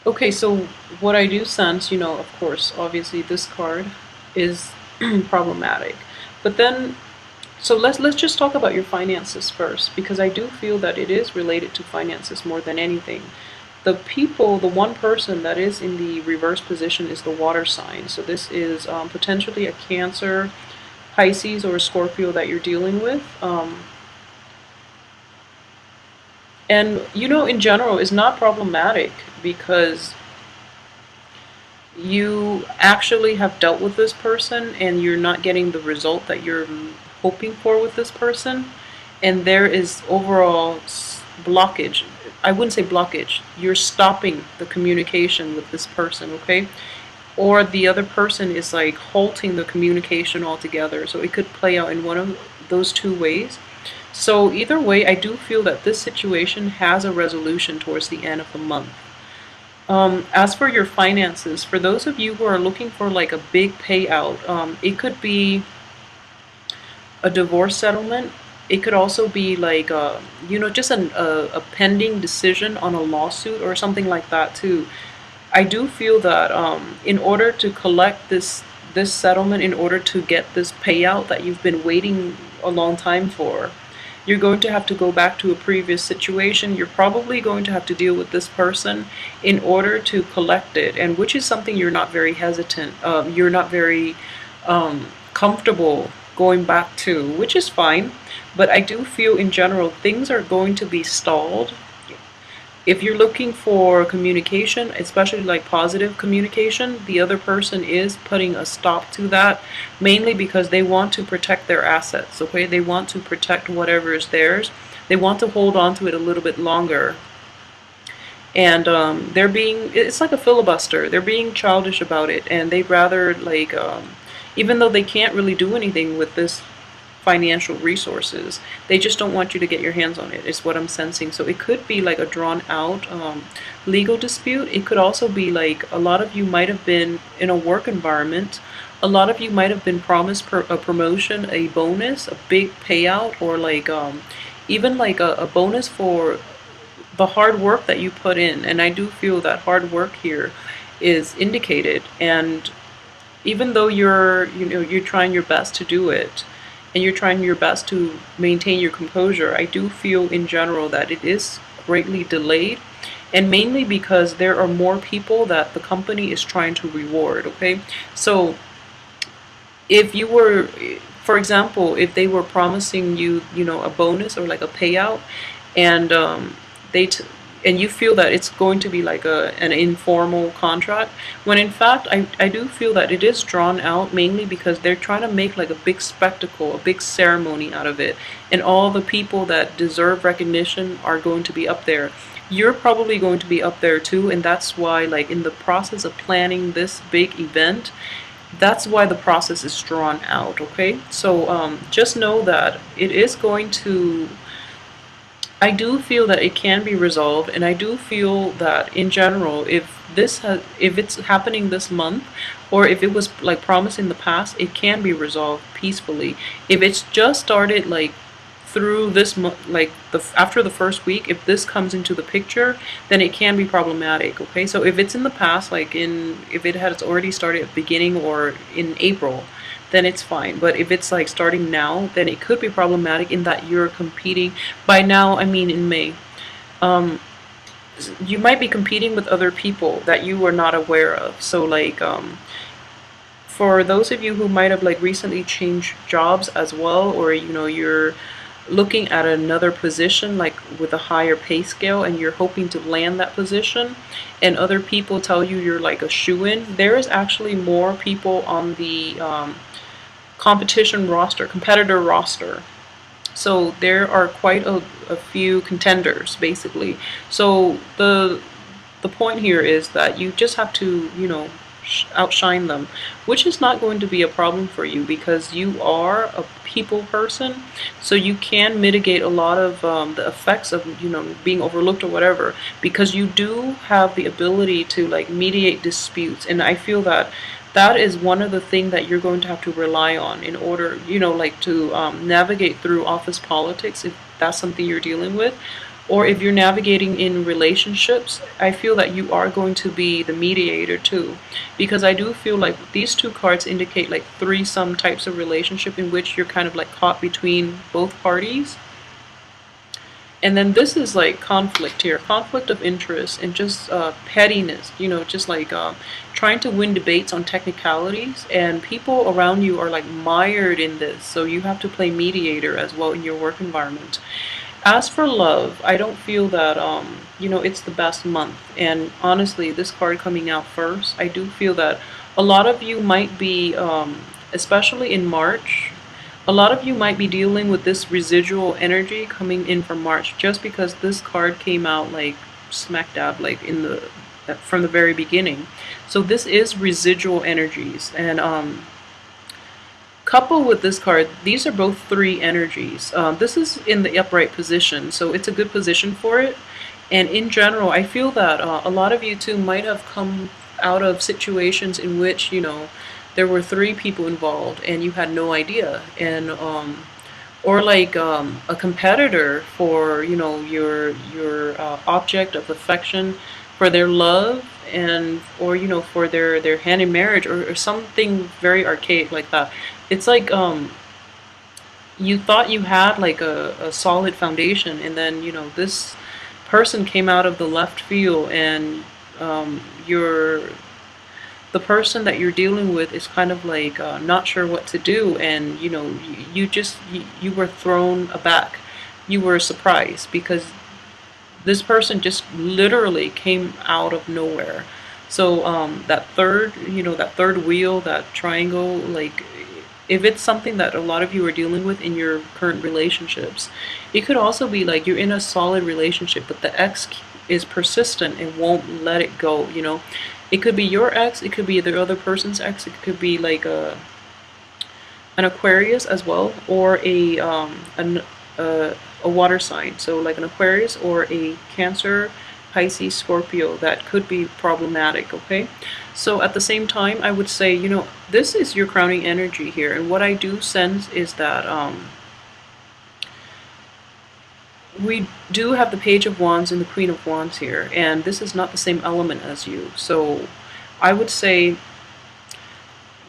Okay, so what I do sense, of course, obviously this card is problematic. But then so let's just talk about your finances first, because I do feel that it is related to finances more than anything. The one person that is in the reverse position is the water sign. So this is potentially a Cancer, Pisces, or a Scorpio that you're dealing with. And in general, is not problematic because you actually have dealt with this person and you're not getting the result that you're hoping for with this person, and there is overall blockage. I wouldn't say blockage, you're stopping the communication with this person, okay? Or the other person is like halting the communication altogether, so it could play out in one of those two ways. So either way, I do feel that this situation has a resolution towards the end of the month. As for your finances, for those of you who are looking for like a big payout, it could be a divorce settlement. It could also be like, just a pending decision on a lawsuit or something like that too. I do feel that in order to collect this settlement, in order to get this payout that you've been waiting a long time for, you're going to have to go back to a previous situation. You're probably going to have to deal with this person in order to collect it, and which is something you're not very hesitant. You're not very comfortable going back to, which is fine. But I do feel in general things are going to be stalled. If you're looking for communication, especially like positive communication, the other person is putting a stop to that, mainly because they want to protect their assets, okay? They want to protect whatever is theirs. They want to hold on to it a little bit longer. And it's like a filibuster. They're being childish about it, and they'd rather, like, even though they can't really do anything with this financial resources, they just don't want you to get your hands on it, is what I'm sensing. So it could be like a drawn out legal dispute. It could also be like a lot of you might have been in a work environment. A lot of you might have been promised a promotion, a bonus, a big payout, or like even like a bonus for the hard work that you put in. And I do feel that hard work here is indicated. And even though you're trying your best to do it, and you're trying your best to maintain your composure, I do feel in general that it is greatly delayed, and mainly because there are more people that the company is trying to reward, okay? So if you were, for example, if they were promising you, a bonus or like a payout, and they and you feel that it's going to be like an informal contract, when in fact I do feel that it is drawn out, mainly because they're trying to make like a big spectacle, a big ceremony out of it, and all the people that deserve recognition are going to be up there. You're probably going to be up there too, and that's why, like, in the process of planning this big event, that's why the process is drawn out, okay? So just know that it is going to, I do feel that it can be resolved, and I do feel that in general, if it's happening this month, or if it was like promised in the past, it can be resolved peacefully. If it's just started like through this month, like after the first week, if this comes into the picture, then it can be problematic. Okay, so if it's in the past, like if it has already started at the beginning or in April, then it's fine. But if it's like starting now, then it could be problematic in that you're competing. By now, I mean in May. Um, you might be competing with other people that you were not aware of. So like for those of you who might have like recently changed jobs as well, or you're looking at another position like with a higher pay scale and you're hoping to land that position, and other people tell you you're like a shoo-in, there is actually more people on the competitor roster. So there are quite a few contenders, basically. So the point here is that you just have to, outshine them, which is not going to be a problem for you because you are a people person. So you can mitigate a lot of the effects of, being overlooked or whatever, because you do have the ability to like mediate disputes. And I feel that that is one of the things that you're going to have to rely on in order, like to navigate through office politics, if that's something you're dealing with. Or if you're navigating in relationships, I feel that you are going to be the mediator too. Because I do feel like these two cards indicate like threesome types of relationship in which you're kind of like caught between both parties. And then this is like conflict here, conflict of interest and just pettiness, just like trying to win debates on technicalities. And people around you are like mired in this. So you have to play mediator as well in your work environment. As for love, I don't feel that, it's the best month. And honestly, this card coming out first, I do feel that a lot of you might be, especially in March, a lot of you might be dealing with this residual energy coming in from March just because this card came out like smack dab, like from the very beginning. So this is residual energies. And, coupled with this card, these are both three energies. This is in the upright position, so it's a good position for it. And in general, I feel that a lot of you too might have come out of situations in which, there were three people involved and you had no idea. And or like a competitor for, your object of affection, for their love, and or for their hand in marriage, or something very archaic like that. It's like you thought you had like a solid foundation, and then this person came out of the left field, and you're the person that you're dealing with is kind of like not sure what to do, and you were thrown aback. You were surprised because this person just literally came out of nowhere. So that third wheel, that triangle, like if it's something that a lot of you are dealing with in your current relationships, it could also be like you're in a solid relationship, but the ex is persistent and won't let it go. It could be your ex, it could be the other person's ex, it could be like an Aquarius as well, or a water sign, so like an Aquarius or a Cancer, Pisces, Scorpio. That could be problematic. Okay, so at the same time, I would say, this is your crowning energy here, and what I do sense is that we do have the Page of Wands and the Queen of Wands here, and this is not the same element as you. So I would say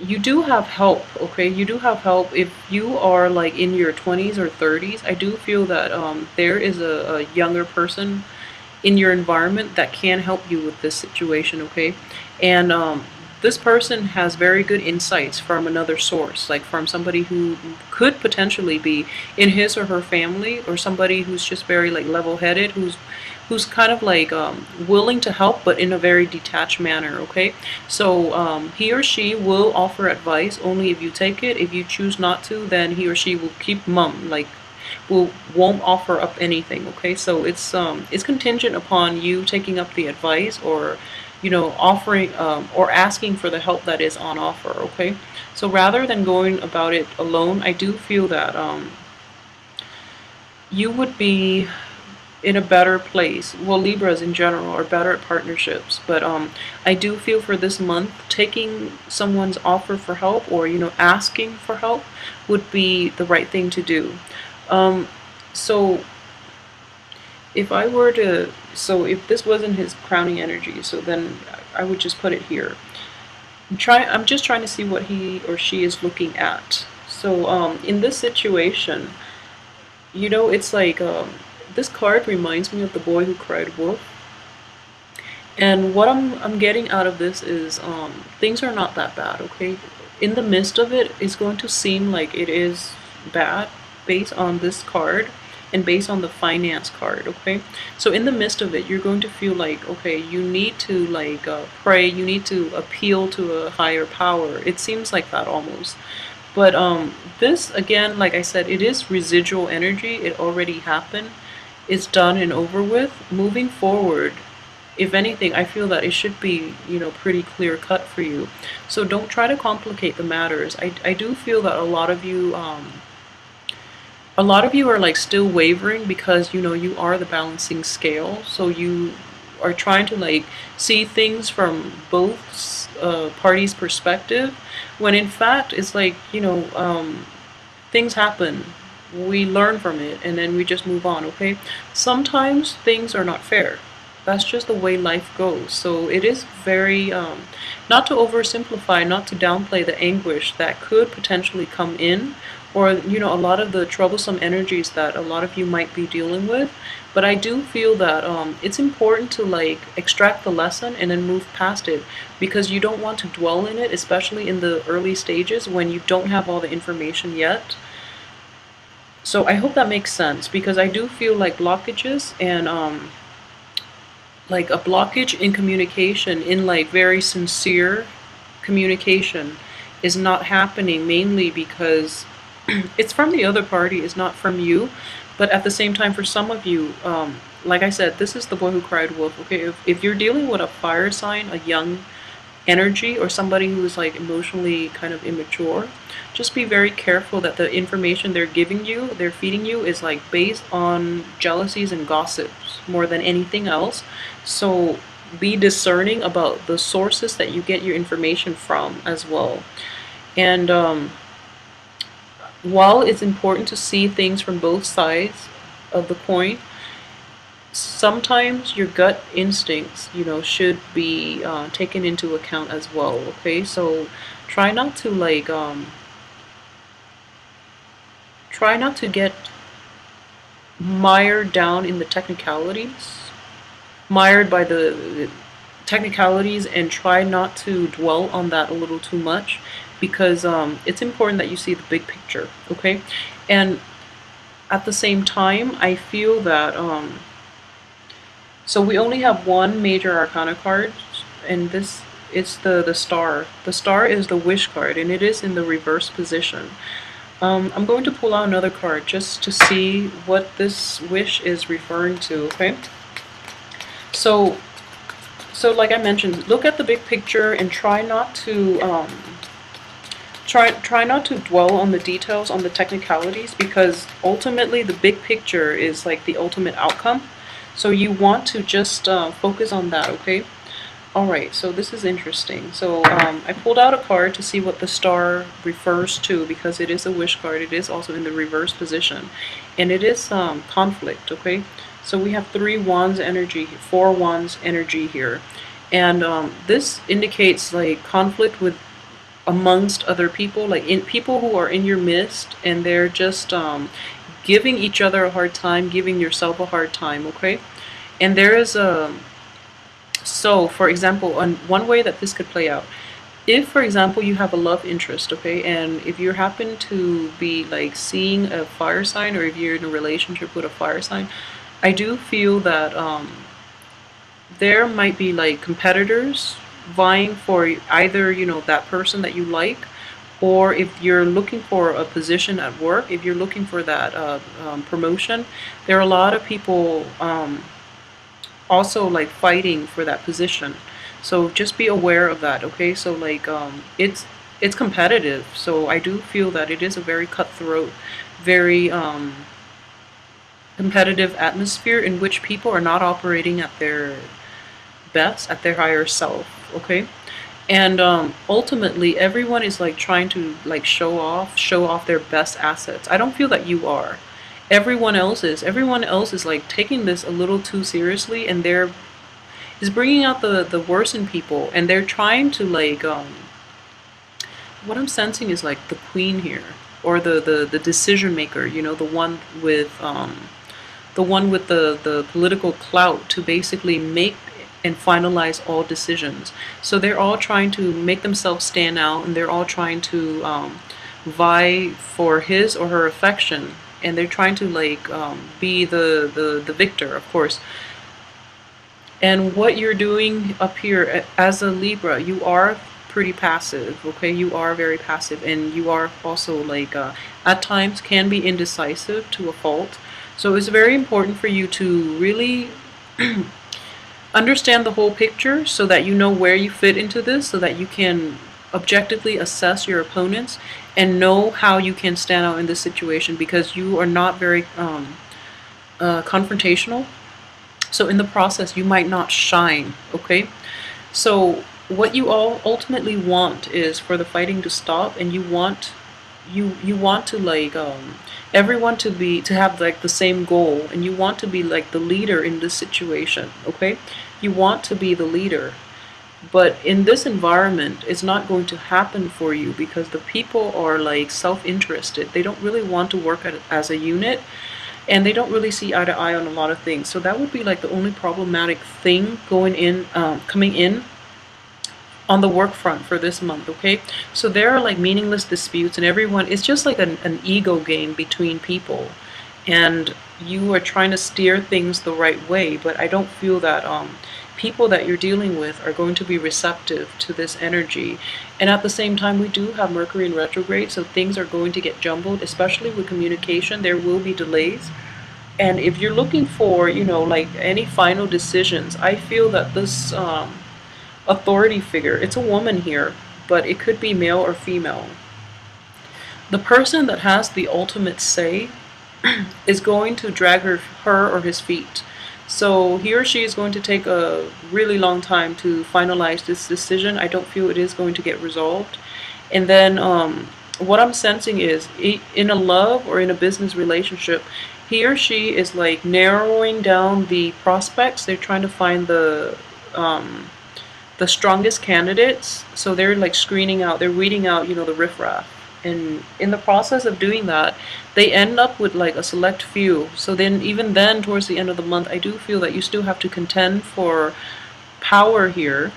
you do have help. Okay, you do have help. If you are like in your 20s or 30s, I do feel that there is a younger person in your environment that can help you with this situation. Okay, and this person has very good insights from another source, like from somebody who could potentially be in his or her family, or somebody who's just very like level-headed, who's kind of like willing to help, but in a very detached manner. Okay, so he or she will offer advice only if you take it. If you choose not to, then he or she will keep mum, like won't offer up anything. Okay, so it's contingent upon you taking up the advice, or offering or asking for the help that is on offer. Okay, so rather than going about it alone, I do feel that you would be in a better place. Well, Libras in general are better at partnerships, but I do feel for this month, taking someone's offer for help, or asking for help, would be the right thing to do. So if I were to, so if this wasn't his crowning energy, so then I would just put it here. I'm just trying to see what he or she is looking at. So in this situation, it's like this card reminds me of the boy who cried wolf. And what I'm getting out of this is things are not that bad. Okay, in the midst of it, it's going to seem like it is bad based on this card and based on the finance card. Okay, so in the midst of it, you're going to feel like, okay, you need to like pray, you need to appeal to a higher power. It seems like that almost. But this, again, like I said, it is residual energy. It already happened, it's done and over with. Moving forward, if anything, I feel that it should be, pretty clear cut for you. So don't try to complicate the matters. I do feel that a lot of you are like still wavering because you are the balancing scale. So you are trying to like see things from both parties' perspective, when in fact it's like things happen. we learn from it, and then we just move on, okay? Sometimes things are not fair. That's just the way life goes. So it is very, not to oversimplify, not to downplay the anguish that could potentially come in, or, you know, a lot of the troublesome energies that a lot of you might be dealing with. But I do feel that it's important to like extract the lesson and then move past it, because you don't want to dwell in it, especially in the early stages when you don't have all the information yet. So I hope that makes sense, because I do feel like blockages and like a blockage in communication, in like very sincere communication, is not happening, mainly because it's from the other party, it's not from you. But at the same time, for some of you, like I said, this is the boy who cried wolf. Okay, if you're dealing with a fire sign, a young energy, or somebody who is like emotionally kind of immature, just be very careful that the information they're giving you, they're feeding you, is like based on jealousies and gossips more than anything else. So be discerning about the sources that you get your information from as well. And while it's important to see things from both sides of the coin, sometimes your gut instincts, you know, should be taken into account as well. Okay, so try not to like try not to get mired down in the technicalities, mired by the technicalities, and try not to dwell on that a little too much, because it's important that you see the big picture. Okay, and at the same time, I feel that so we only have one major arcana card, and this is the star. The star is the wish card, and it is in the reverse position. I'm going to pull out another card just to see what this wish is referring to. Okay, so like I mentioned, look at the big picture and try not to try not to dwell on the details, on the technicalities, because ultimately the big picture is like the ultimate outcome. So you want to just focus on that, okay? Alright, so this is interesting. So I pulled out a card to see what the star refers to, because it is a wish card. It is also in the reverse position. And it is conflict, okay? So we have 3 wands energy, 4 wands energy here. And this indicates like conflict with amongst other people, like in people who are in your midst, and they're just giving each other a hard time, giving yourself a hard time, okay? And there is a, so for example, on one way that this could play out, if for example you have a love interest, okay, and if you happen to be like seeing a fire sign, or if you're in a relationship with a fire sign, I do feel that there might be like competitors vying for either, you know, that person that you like, or if you're looking for a position at work, if you're looking for that promotion, there are a lot of people also like fighting for that position. So just be aware of that, okay? So like it's competitive. So I do feel that it is a very cutthroat, very competitive atmosphere in which people are not operating at their best, at their higher self, okay? And ultimately everyone is like trying to like show off their best assets. I don't feel that you are. Everyone else is like taking this a little too seriously, and they're is bringing out the worst in people, and they're trying to like what I'm sensing is like the queen here, or the decision maker, you know, the one with the political clout to basically make and finalize all decisions. So they're all trying to make themselves stand out, and they're all trying to vie for his or her affection, and they're trying to like be the victor, of course. And what you're doing up here as a Libra, you are pretty passive, okay? You are very passive, and you are also like at times can be indecisive to a fault. So it's very important for you to really understand the whole picture, so that you know where you fit into this, so that you can objectively assess your opponents and know how you can stand out in this situation, because you are not very confrontational. So in the process, you might not shine, okay? So what you all ultimately want is for the fighting to stop, and you want you want to like everyone to have like the same goal, and you want to be like the leader in this situation, okay? You want to be the leader. But in this environment, it's not going to happen for you because the people are like self-interested. They don't really want to work as a unit, and they don't really see eye to eye on a lot of things. So that would be like the only problematic thing going in, coming in on the work front for this month, okay? So there are like meaningless disputes, and everyone, it's just like an ego game between people. And you are trying to steer things the right way, but I don't feel that people that you're dealing with are going to be receptive to this energy. And at the same time, we do have Mercury in retrograde, so things are going to get jumbled, especially with communication. There will be delays. And if you're looking for, you know, like any final decisions, I feel that this authority figure, it's a woman here, but it could be male or female. The person that has the ultimate say is going to drag her or his feet. So he or she is going to take a really long time to finalize this decision. I don't feel it is going to get resolved. And then what I'm sensing is in a love or in a business relationship, he or she is like narrowing down the prospects. They're trying to find the strongest candidates. So they're like screening out, they're weeding out, you know, the riffraff. And in the process of doing that, they end up with like a select few. So then, even then, towards the end of the month, I do feel that you still have to contend for power here,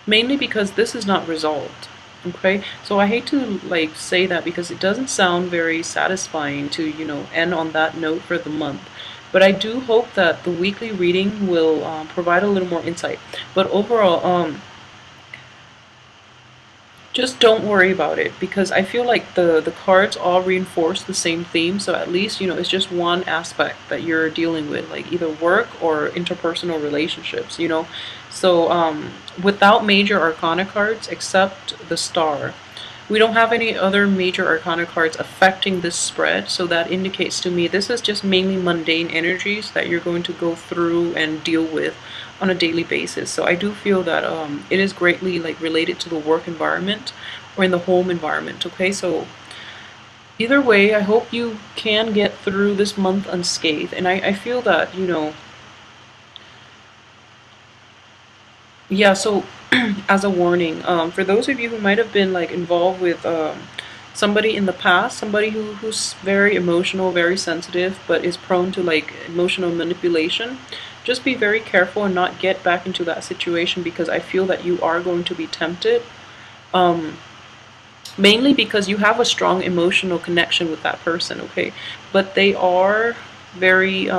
mainly because this is not resolved. Okay, so I hate to like say that because it doesn't sound very satisfying to, you know, end on that note for the month. But I do hope that the weekly reading will provide a little more insight. But overall, just don't worry about it, because I feel like the cards all reinforce the same theme. So at least, you know, it's just one aspect that you're dealing with, like either work or interpersonal relationships, you know. So without major arcana cards except the star, we don't have any other major arcana cards affecting this spread. So that indicates to me this is just mainly mundane energies that you're going to go through and deal with on a daily basis. So I do feel that it is greatly like related to the work environment or in the home environment. Okay, so either way, I hope you can get through this month unscathed. And I feel that, you know, yeah, so as a warning, for those of you who might have been like involved with somebody in the past, somebody who's very emotional, very sensitive, but is prone to like emotional manipulation, just be very careful and not get back into that situation, because I feel that you are going to be tempted. Mainly because you have a strong emotional connection with that person, okay? But they are very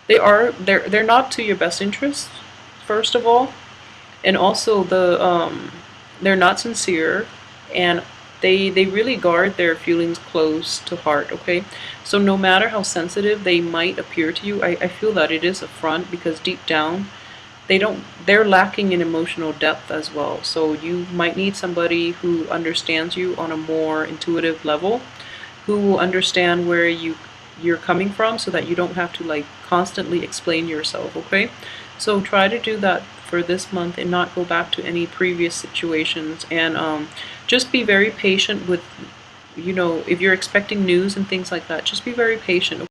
they're not to your best interest, first of all, and also they're not sincere, and they really guard their feelings close to heart, okay? So no matter how sensitive they might appear to you, I feel that it is a front, because deep down they're lacking in emotional depth as well. So you might need somebody who understands you on a more intuitive level, who will understand where you're coming from, so that you don't have to like constantly explain yourself, okay? So try to do that for this month and not go back to any previous situations. And just be very patient with, you know, if you're expecting news and things like that, just be very patient.